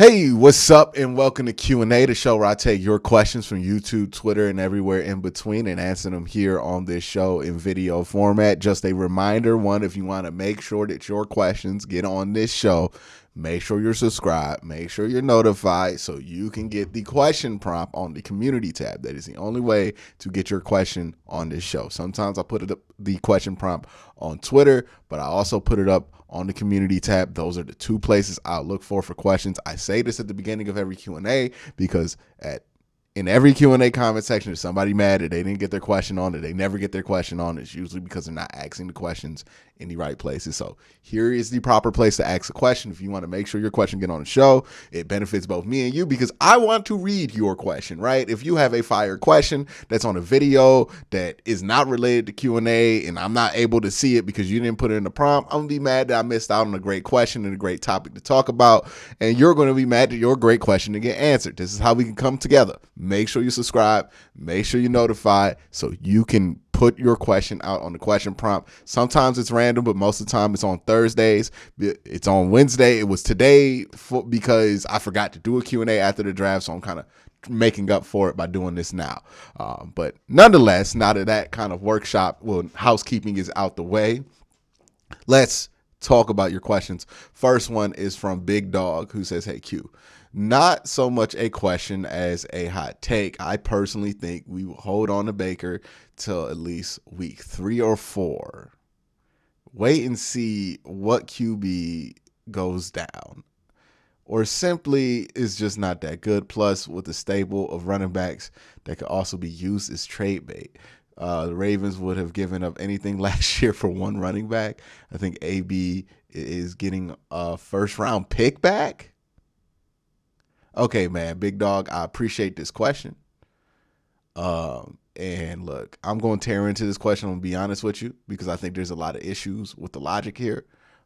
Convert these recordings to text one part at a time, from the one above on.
Hey, what's up, and welcome to QnA, the show where I take your questions from YouTube, Twitter, and everywhere in between and answer them here on this show in video format. Just a reminder, if you want to make sure that your questions get on this show, make sure you're subscribed, make sure you're notified so you can get the question prompt on the community tab. That is the only way to get your question on this show. Sometimes I put the question prompt on Twitter, but I also put it up on the community tab. Those are the two places I'll look for questions. I say this at the beginning of every Q&A because in every Q&A comment section, there's somebody mad that they didn't get their question on, that they never get their question on. It's usually because they're not asking the questions in the right places. So here is the proper place to ask a question. If you want to make sure your question get on the show, it benefits both me and you because I want to read your question, right? If you have a fire question that's on a video that is not related to Q&A and I'm not able to see it because you didn't put it in the prompt, I'm going to be mad that I missed out on a great question and a great topic to talk about. And you're going to be mad that your great question didn't get answered. This is how we can come together. Make sure you subscribe, make sure you're notified so you can put your question out on the question prompt. Sometimes it's random, but most of the time it's on Thursdays. It's on Wednesday. It was today because I forgot to do a Q&A after the draft, so I'm kind of making up for it by doing this now. But nonetheless, now that kind of housekeeping is out the way, let's talk about your questions. First one is from Big Dog, who says, "Hey Q, not so much a question as a hot take. I personally think we will hold on to Baker till at least week 3 or 4. Wait and see what QB goes down, or simply is just not that good. Plus, with the stable of running backs that could also be used as trade bait. The Ravens would have given up anything last year for one running back. I think AB is getting a first-round pick back." Okay, man, Big Dog, I appreciate this question. And look, I'm going to tear into this question. I'm going to be honest with you because I think there's a lot of issues with the logic here.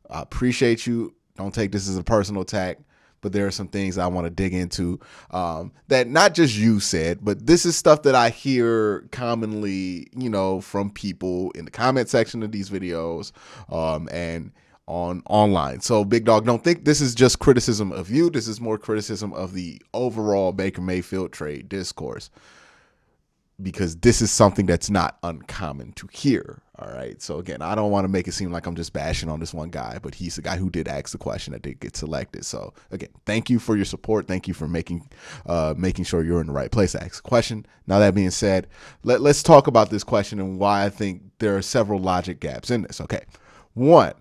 I appreciate you. Don't take this as a personal attack, but there are some things I want to dig into that not just you said, but this is stuff that I hear commonly, from people in the comment section of these videos and online. So Big Dog, don't think this is just criticism of you. This is more criticism of the overall Baker Mayfield trade discourse, because this is something that's not uncommon to hear. All right. So again, I don't want to make it seem like I'm just bashing on this one guy, but he's the guy who did ask the question that did get selected. So again, thank you for your support. Thank you for making sure you're in the right place to ask the question. Now that being said, let's talk about this question and why I think there are several logic gaps in this. Okay. 1,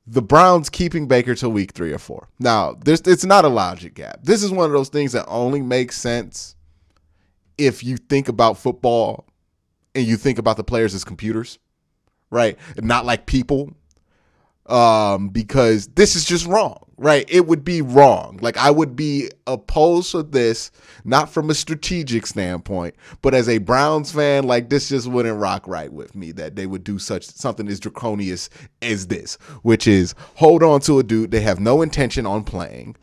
the Browns keeping Baker till week 3 or 4. Now, it's not a logic gap. This is one of those things that only makes sense if you think about football and you think about the players as computers, right? Not like people, because this is just wrong, right? It would be wrong. Like, I would be opposed to this, not from a strategic standpoint, but as a Browns fan, like, this just wouldn't rock right with me that they would do something as draconian as this, which is hold on to a dude they have no intention on playing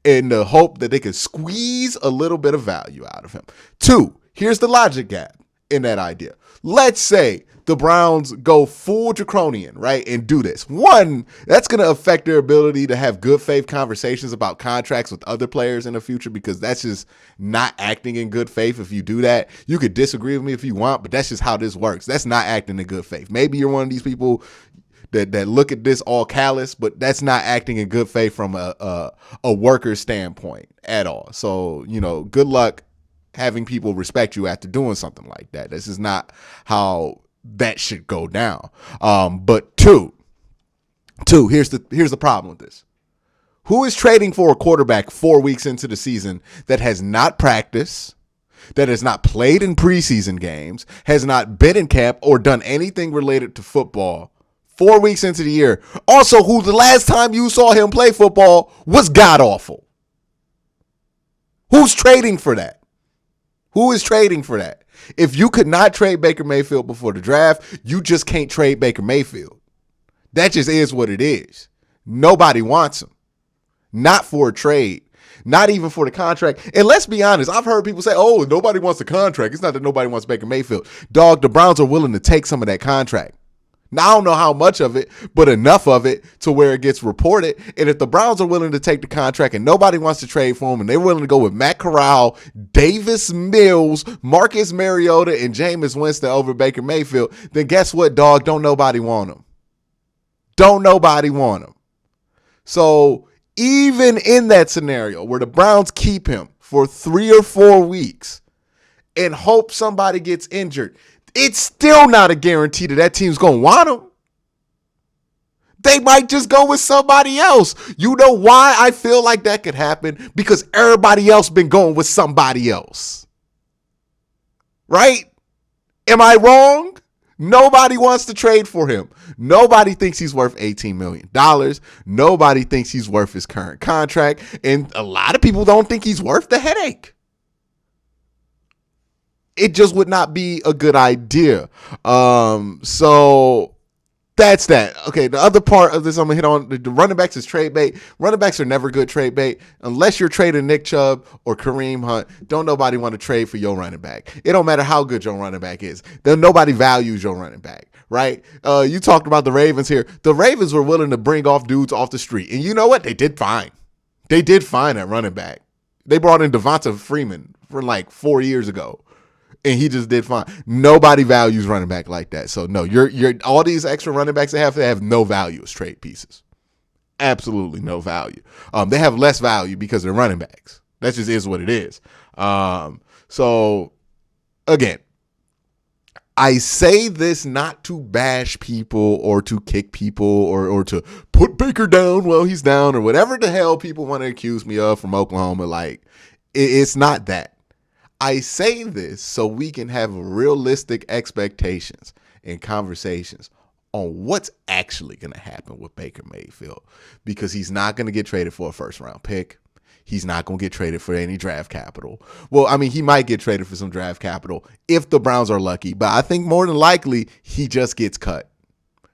in the hope that they could squeeze a little bit of value out of him. 2, here's the logic gap in that idea. Let's say the Browns go full draconian, right, and do this. 1, that's going to affect their ability to have good faith conversations about contracts with other players in the future, because that's just not acting in good faith. If you do that, you could disagree with me if you want, but that's just how this works. That's not acting in good faith. Maybe you're one of these people that look at this all callous, but that's not acting in good faith from a worker standpoint at all. So, good luck having people respect you after doing something like that. This is not how that should go down. But two, here's the problem with this. Who is trading for a quarterback 4 weeks into the season that has not practiced, that has not played in preseason games, has not been in camp or done anything related to football 4 weeks into the year? Also, who the last time you saw him play football was god-awful. Who's trading for that? Who is trading for that? If you could not trade Baker Mayfield before the draft, you just can't trade Baker Mayfield. That just is what it is. Nobody wants him. Not for a trade. Not even for the contract. And let's be honest, I've heard people say, oh, nobody wants the contract. It's not that nobody wants Baker Mayfield. Dog, the Browns are willing to take some of that contract. Now, I don't know how much of it, but enough of it to where it gets reported. And if the Browns are willing to take the contract and nobody wants to trade for him, and they're willing to go with Matt Corral, Davis Mills, Marcus Mariota, and Jameis Winston over Baker Mayfield, then guess what, dog? Don't nobody want him. Don't nobody want him. So even in that scenario where the Browns keep him for 3 or 4 weeks and hope somebody gets injured, it's still not a guarantee that team's going to want him. They might just go with somebody else. You know why I feel like that could happen? Because everybody else been going with somebody else. Right? Am I wrong? Nobody wants to trade for him. Nobody thinks he's worth $18 million. Nobody thinks he's worth his current contract. And a lot of people don't think he's worth the headache. It just would not be a good idea. So that's that. Okay, the other part of this I'm going to hit on, the running backs is trade bait. Running backs are never good trade bait. Unless you're trading Nick Chubb or Kareem Hunt, don't nobody want to trade for your running back. It don't matter how good your running back is. Nobody values your running back, right? You talked about the Ravens here. The Ravens were willing to bring off dudes off the street. And you know what? They did fine. They did fine at running back. They brought in Devonta Freeman for like 4 years ago. And he just did fine. Nobody values running back like that. So no, you're all these extra running backs they have no value as trade pieces. Absolutely no value. They have less value because they're running backs. That just is what it is. So again, I say this not to bash people or to kick people or to put Baker down while he's down or whatever the hell people want to accuse me of from Oklahoma. Like, it's not that. I say this so we can have realistic expectations and conversations on what's actually going to happen with Baker Mayfield, because he's not going to get traded for a first-round pick. He's not going to get traded for any draft capital. Well, I mean, he might get traded for some draft capital if the Browns are lucky, but I think more than likely he just gets cut,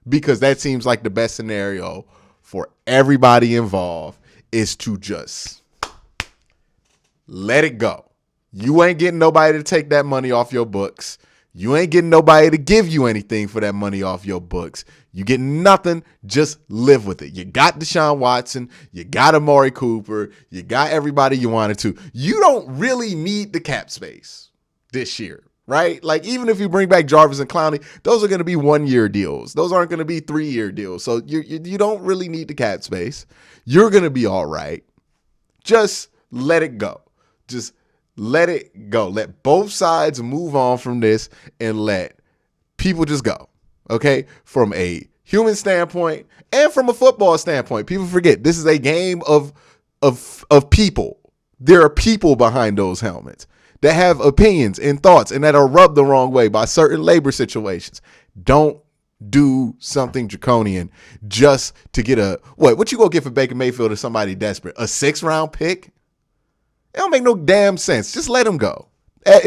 because that seems like the best scenario for everybody involved is to just let it go. You ain't getting nobody to take that money off your books. You ain't getting nobody to give you anything for that money off your books. You get nothing. Just live with it. You got Deshaun Watson. You got Amari Cooper. You got everybody you wanted to. You don't really need the cap space this year, right? Like, even if you bring back Jarvis and Clowney, those are going to be 1-year deals. Those aren't going to be 3-year deals. So you don't really need the cap space. You're going to be all right. Just let it go. Just let it go. Let both sides move on from this and let people just go. Okay? From a human standpoint and from a football standpoint. People forget this is a game of people. There are people behind those helmets that have opinions and thoughts and that are rubbed the wrong way by certain labor situations. Don't do something draconian just to get what you gonna get for Baker Mayfield if somebody desperate? A 6th-round pick? It don't make no damn sense. Just let him go.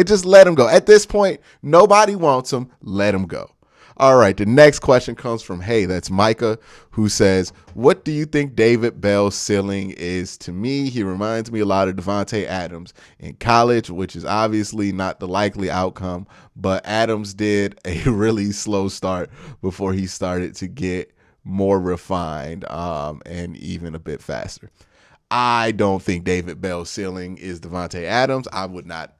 Just let him go. At this point, nobody wants him. Let him go. All right, the next question comes from, that's Micah, who says, what do you think David Bell's ceiling is? To me, he reminds me a lot of Devontae Adams in college, which is obviously not the likely outcome, but Adams did a really slow start before he started to get more refined and even a bit faster. I don't think David Bell's ceiling is Devontae Adams. I would not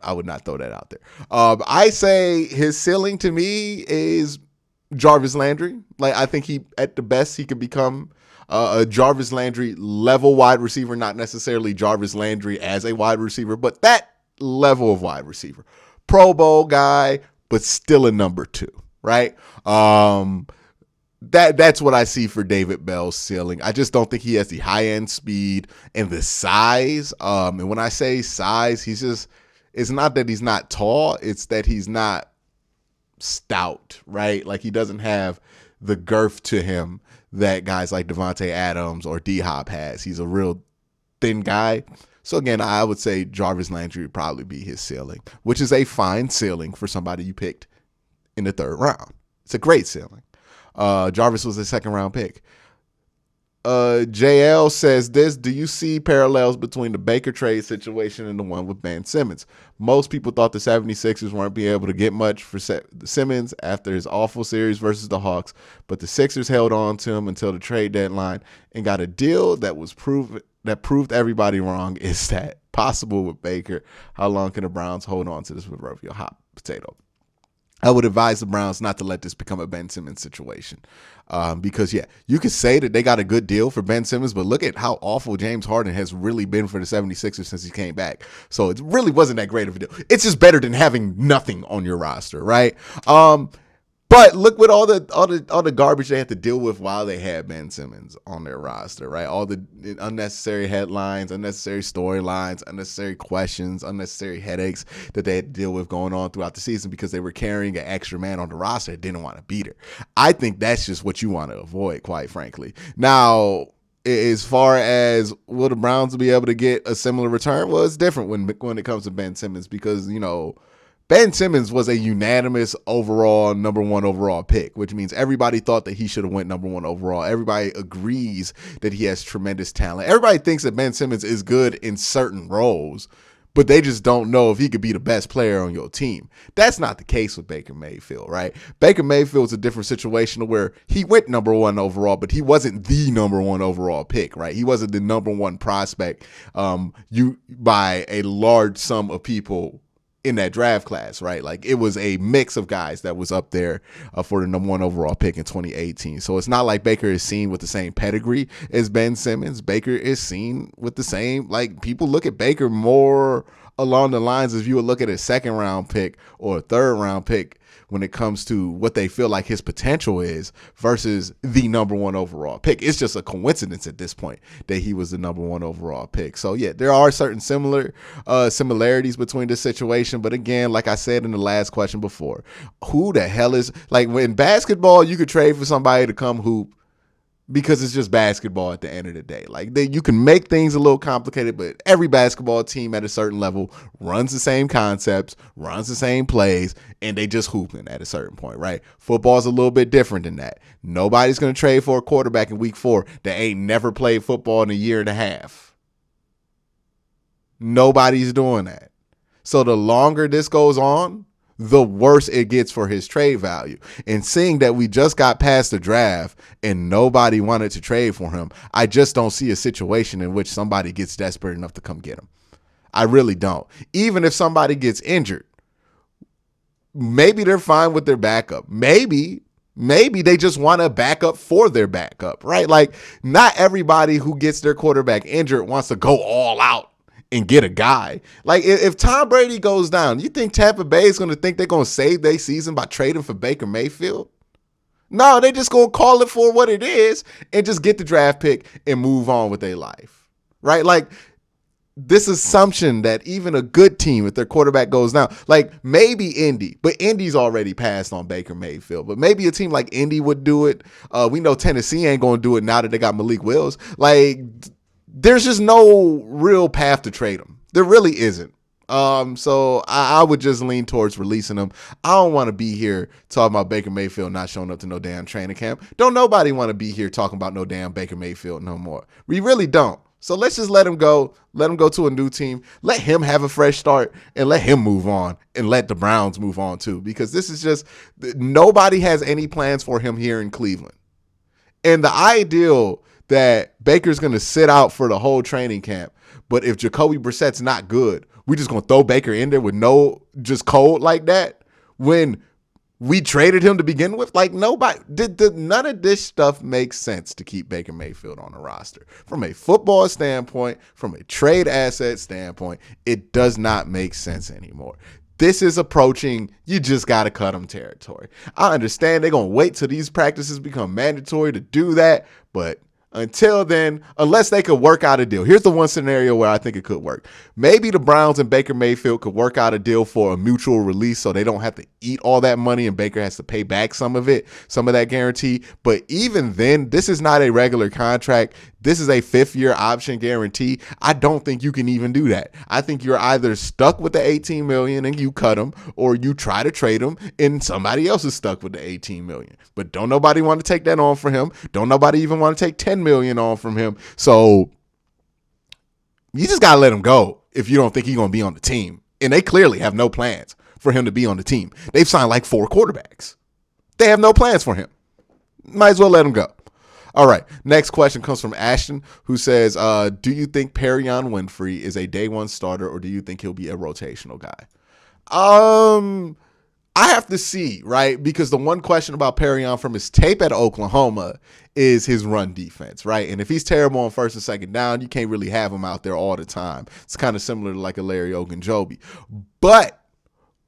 throw that out there. I say his ceiling to me is Jarvis Landry. Like, I think at the best, he could become a Jarvis Landry level wide receiver, not necessarily Jarvis Landry as a wide receiver, but that level of wide receiver. Pro Bowl guy, but still a number 2, right? That's what I see for David Bell's ceiling. I just don't think he has the high-end speed and the size. And when I say size, it's not that he's not tall, it's that he's not stout, right? Like, he doesn't have the girth to him that guys like Devontae Adams or D-Hop has. He's a real thin guy. So again, I would say Jarvis Landry would probably be his ceiling, which is a fine ceiling for somebody you picked in the 3rd round. It's a great ceiling. Jarvis was a 2nd-round pick. JL says this: do you see parallels between the Baker trade situation and the one with Ben Simmons? Most people thought the 76ers weren't being able to get much for Simmons after his awful series versus the Hawks, but the Sixers held on to him until the trade deadline and got a deal that proved everybody wrong. Is that possible with Baker? How long can the Browns hold on to this proverbial hot potato? I would advise the Browns not to let this become a Ben Simmons situation. Because, yeah, you could say that they got a good deal for Ben Simmons, but look at how awful James Harden has really been for the 76ers since he came back. So it really wasn't that great of a deal. It's just better than having nothing on your roster, right? But look what all the garbage they had to deal with while they had Ben Simmons on their roster, right? All the unnecessary headlines, unnecessary storylines, unnecessary questions, unnecessary headaches that they had to deal with going on throughout the season because they were carrying an extra man on the roster that didn't want to beat her. I think that's just what you want to avoid, quite frankly. Now, as far as will the Browns be able to get a similar return? Well, it's different when it comes to Ben Simmons because, Ben Simmons was a unanimous number one overall pick, which means everybody thought that he should have went number one overall. Everybody agrees that he has tremendous talent. Everybody thinks that Ben Simmons is good in certain roles, but they just don't know if he could be the best player on your team. That's not the case with Baker Mayfield, right? Baker Mayfield's a different situation where he went number one overall, but he wasn't the number one overall pick, right? He wasn't the number one prospect by a large sum of people in that draft class, right? Like it was a mix of guys that was up there for the number one overall pick in 2018. So it's not like Baker is seen with the same pedigree as Ben Simmons. Baker is seen with the same, like people look at Baker more along the lines as you would look at a second round pick or a third round pick when it comes to what they feel like his potential is versus the number one overall pick. It's just a coincidence at this point that he was the number one overall pick. So yeah, there are certain similarities between this situation. But again, like I said in the last question before, who the hell is, like in basketball, you could trade for somebody to come hoop because it's just basketball at the end of the day. Like you can make things a little complicated, but every basketball team at a certain level runs the same concepts, runs the same plays, and they just hooping at a certain point, right? Football's a little bit different than that. Nobody's going to trade for a quarterback in week 4 that ain't never played football in a year and a half. Nobody's doing that. So the longer this goes on, the worse it gets for his trade value. And seeing that we just got past the draft and nobody wanted to trade for him, I just don't see a situation in which somebody gets desperate enough to come get him. I really don't. Even if somebody gets injured, maybe they're fine with their backup. Maybe they just want a backup for their backup, right? Like not everybody who gets their quarterback injured wants to go all out and get a guy. Like if Tom Brady goes down, you think Tampa Bay is going to think they're going to save their season by trading for Baker Mayfield? No, they just going to call it for what it is and just get the draft pick and move on with their life, right? Like this assumption that even a good team, if their quarterback goes down, like maybe Indy, but Indy's already passed on Baker Mayfield, but maybe a team like Indy would do it. We know Tennessee ain't going to do it now that they got Malik Willis. Like there's just no real path to trade him. There really isn't. So I would just lean towards releasing him. I don't want to be here talking about Baker Mayfield not showing up to no damn training camp. Don't nobody want to be here talking about no damn Baker Mayfield no more. We really don't. So let's just let him go. Let him go to a new team. Let him have a fresh start and let him move on and let the Browns move on too. Because this is just, nobody has any plans for him here in Cleveland. And the ideal that Baker's going to sit out for the whole training camp, but if Jacoby Brissett's not good, we're just going to throw Baker in there with no, just cold like that when we traded him to begin with. Like nobody, none of this stuff makes sense to keep Baker Mayfield on the roster. From a football standpoint, from a trade asset standpoint, it does not make sense anymore. This is approaching, you just got to cut them territory. I understand they're going to wait till these practices become mandatory to do that, but until then, unless they could work out a deal. Here's the one scenario where I think it could work. Maybe the Browns and Baker Mayfield could work out a deal for a mutual release so they don't have to eat all that money and Baker has to pay back some of it, some of that guarantee. But even then, this is not a regular contract. This is a 5th-year option guarantee. I don't think you can even do that. I think you're either stuck with the $18 million and you cut him, or you try to trade him and somebody else is stuck with the $18 million. But don't nobody want to take that on for him. Don't nobody even want to take $10 $10 million on from him. So you just got to let him go if you don't think he's going to be on the team. And they clearly have no plans for him to be on the team. They've signed like 4 quarterbacks. They have no plans for him. Might as well let him go. All right. Next question comes from Ashton, who says, do you think Perrion Winfrey is a day one starter, or do you think he'll be a rotational guy? I have to see, right? Because the one question about Perrion from his tape at Oklahoma is his run defense, right? And if he's terrible on first and second down, you can't really have him out there all the time. It's kind of similar to like a Larry Ogunjobi. But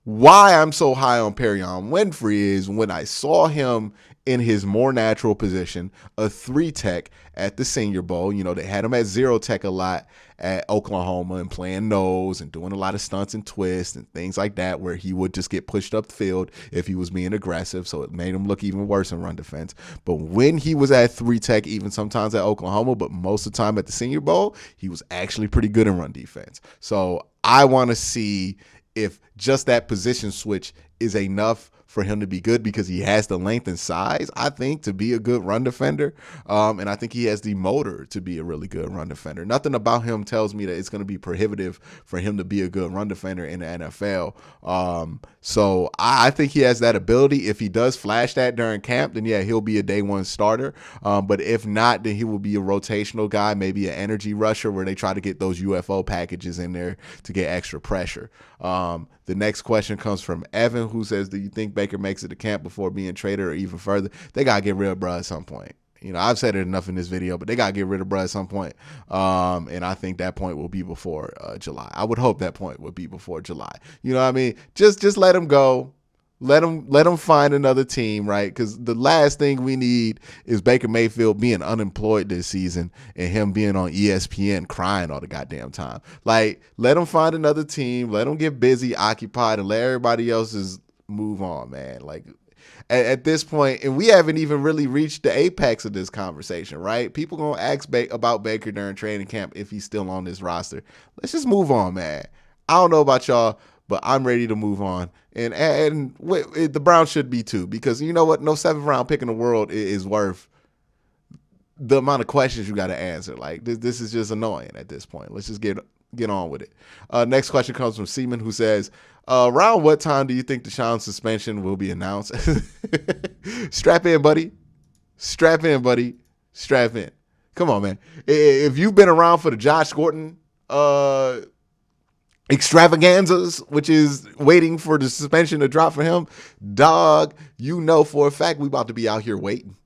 why I'm so high on Perrion Winfrey is when I saw him in his more natural position, a 3-tech at the Senior Bowl. You know, they had him at 0-tech a lot at Oklahoma and playing nose and doing a lot of stunts and twists and things like that, where he would just get pushed up the field if he was being aggressive. So it made him look even worse in run defense. But when he was at 3-tech, even sometimes at Oklahoma, but most of the time at the Senior Bowl, he was actually pretty good in run defense. So I want to see if just that position switch is enough for him to be good, because he has the length and size, I think, to be a good run defender. And I think he has the motor to be a really good run defender. Nothing about him tells me that it's going to be prohibitive for him to be a good run defender in the NFL. So I think he has that ability. If he does flash that during camp, then yeah, he'll be a day one starter. But if not, then he will be a rotational guy, maybe an energy rusher where they try to get those UFO packages in there to get extra pressure. The next question comes from Evan, who says, do you think Baker makes it to camp before being traded or even further? They got to get rid of bruh at some point. You know, I've said it enough in this video, but they got to get rid of bruh at some point. And I think that point will be before July. I would hope that point would be before July. You know what I mean? Just let him go. Let him find another team, right? Because the last thing we need is Baker Mayfield being unemployed this season and him being on ESPN crying all the goddamn time. Like, let him find another team. Let him get busy, occupied, and let everybody else just move on, man. Like, at this point, and we haven't even really reached the apex of this conversation, right? People gonna ask about Baker during training camp if he's still on this roster. Let's just move on, man. I don't know about y'all, but I'm ready to move on. And the Browns should be too, because you know what? No 7th round pick in the world is worth the amount of questions you got to answer. Like, this is just annoying at this point. Let's just get on with it. Next question comes from Seaman, who says, around what time do you think Deshaun's suspension will be announced? Strap in, buddy. Strap in, buddy. Strap in. Come on, man. If you've been around for the Josh Gordon extravaganzas, which is waiting for the suspension to drop for him, dog, you know for a fact we about to be out here waiting.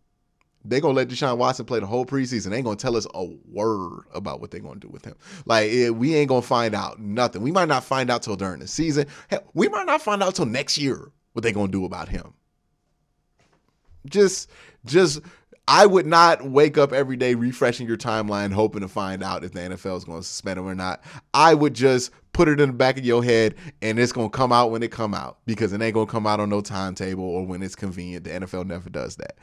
They're going to let Deshaun Watson play the whole preseason. They ain't going to tell us a word about what they're going to do with him. Like, we ain't going to find out nothing. We might not find out till during the season. Hell, we might not find out till next year what they're going to do about him. Just I would not wake up every day refreshing your timeline hoping to find out if the NFL is going to suspend him or not. I would just put it in the back of your head, and it's going to come out when it come out, because it ain't going to come out on no timetable or when it's convenient. The NFL never does that.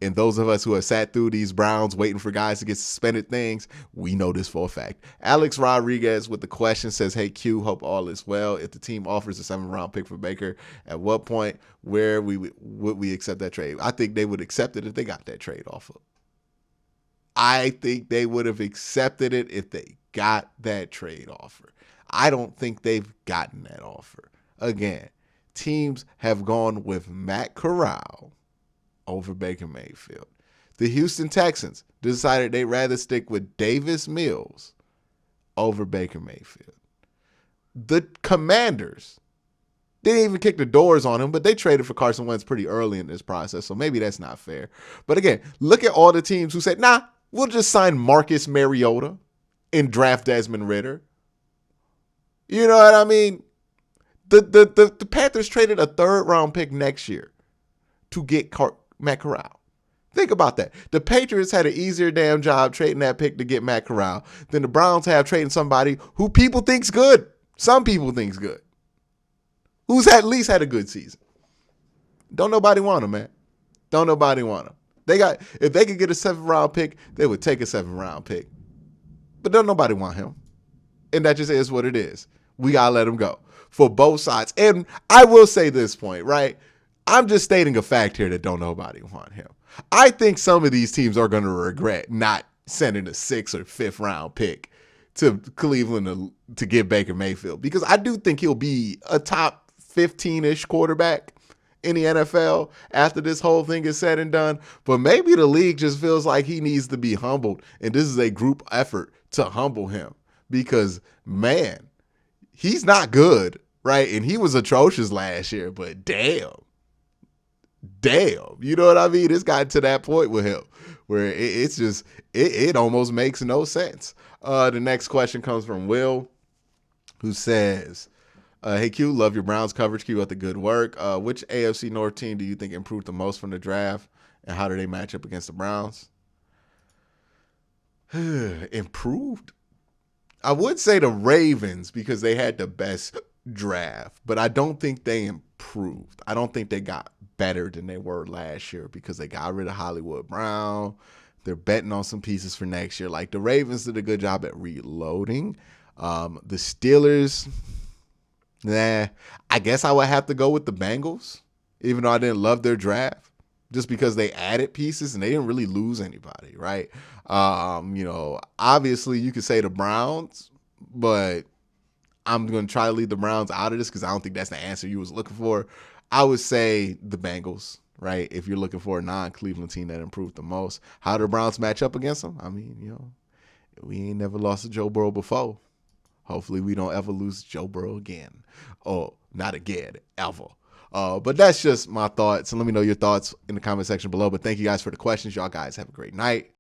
And those of us who have sat through these Browns waiting for guys to get suspended things, we know this for a fact. Alex Rodriguez with the question says, hey, Q, hope all is well. If the team offers a 7th round pick for Baker, at what point would we accept that trade? I think they would accept it if they got that trade offer. I think they would have accepted it if they got that trade offer. I don't think they've gotten that offer. Again, teams have gone with Matt Corral over Baker Mayfield. The Houston Texans decided they'd rather stick with Davis Mills over Baker Mayfield. The Commanders didn't even kick the doors on him, but they traded for Carson Wentz pretty early in this process, so maybe that's not fair. But again, look at all the teams who said, nah, we'll just sign Marcus Mariota and draft Desmond Ridder. You know what I mean? The Panthers traded a 3rd round pick next year to get Matt Corral. Think about that. The Patriots had an easier damn job trading that pick to get Matt Corral than the Browns have trading somebody who people think's good. Some people think's good. Who's at least had a good season. Don't nobody want him, man. Don't nobody want him. If they could get a 7th round pick, they would take a 7th round pick. But don't nobody want him. And that just is what it is. We got to let him go for both sides. And I will say this point, right? I'm just stating a fact here that don't nobody want him. I think some of these teams are going to regret not sending a 6th or 5th round pick to Cleveland to get Baker Mayfield, because I do think he'll be a top 15-ish quarterback in the NFL after this whole thing is said and done. But maybe the league just feels like he needs to be humbled, and this is a group effort to humble him, because, man, he's not good, right? And he was atrocious last year, but damn, you know what I mean? It's gotten to that point with him where it's just, it almost makes no sense. The next question comes from Will, who says, hey, Q, love your Browns coverage. Keep up the good work. Which AFC North team do you think improved the most from the draft, and how do they match up against the Browns? Improved? I would say the Ravens, because they had the best draft, but I don't think they improved. I don't think they got better than they were last year, because they got rid of Hollywood Brown. They're betting on some pieces for next year. Like, the Ravens did a good job at reloading. The Steelers, nah, I guess I would have to go with the Bengals, even though I didn't love their draft, just because they added pieces and they didn't really lose anybody, right? Obviously you could say the Browns, but I'm going to try to leave the Browns out of this because I don't think that's the answer you was looking for. I would say the Bengals, right? If you're looking for a non-Cleveland team that improved the most. How do the Browns match up against them? I mean, we ain't never lost to Joe Burrow before. Hopefully we don't ever lose to Joe Burrow again. Oh, not again, ever. But that's just my thoughts. And let me know your thoughts in the comment section below. But thank you guys for the questions. Y'all guys have a great night.